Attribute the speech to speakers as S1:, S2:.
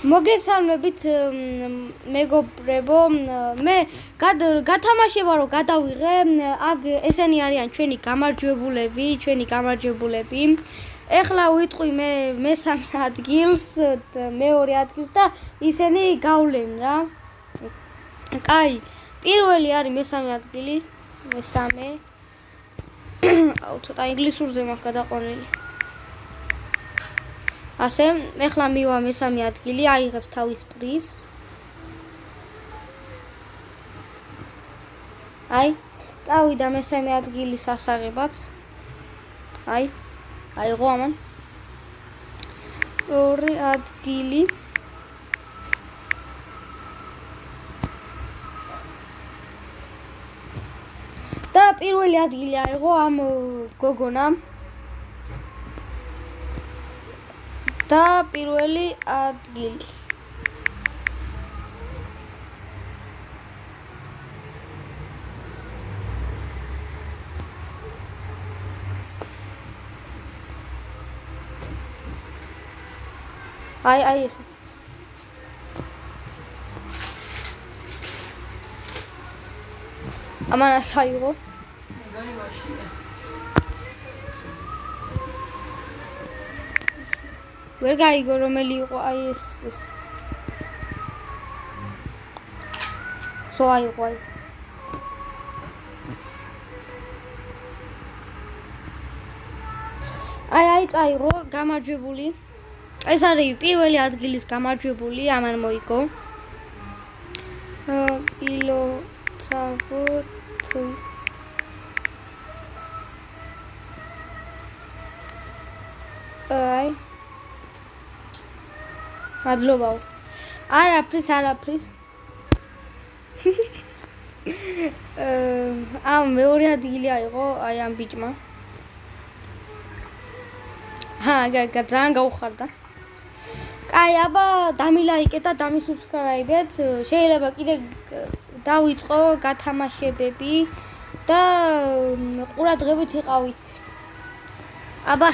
S1: მოგესალმებით მეგობრებო, მე გათამაშება რომ გადავიღე, აქ ესენი არიან ჩვენი გამარჯვებულები. ეხლა ვიტყვი მე მესამე ადგილს, მეორე ადგილს და ისინი გავლენ რა. კაი, პირველი არის მესამე ადგილი, მესამე. აუ, ცოტა ინგლისურზე მაქვს გადაყვანილი. ასე, ეხლა მივა მესამე ადგილი, აიღებს თავის პრიზს. აი, წავიდა მესამე ადგილის ასაღებაც. აიღო ამან. ორი ადგილი. და პირველი ადგილი აიღო ამ გოგონამ. და პირველი ადგილი. აი ესე. ამანაც აიღო. ვერ გაიგო რომელი იყო აი ეს. აიღო. აი წაიღო გამარჯვებული. ეს არის პირველი ადგილის გამარჯვებული, ამან მოიგო. აი მადლობაო. არაფრის. მეორე ადგილი აიღო აი ამ ბიჭმა. ძალიან გაუხარდა. კაი, აბა დამილაიკეთ და დამისუბსკრაიბეთ. შეიძლება კიდე დავიწყო გათამაშებები და ყურადღებით იყავით. აბა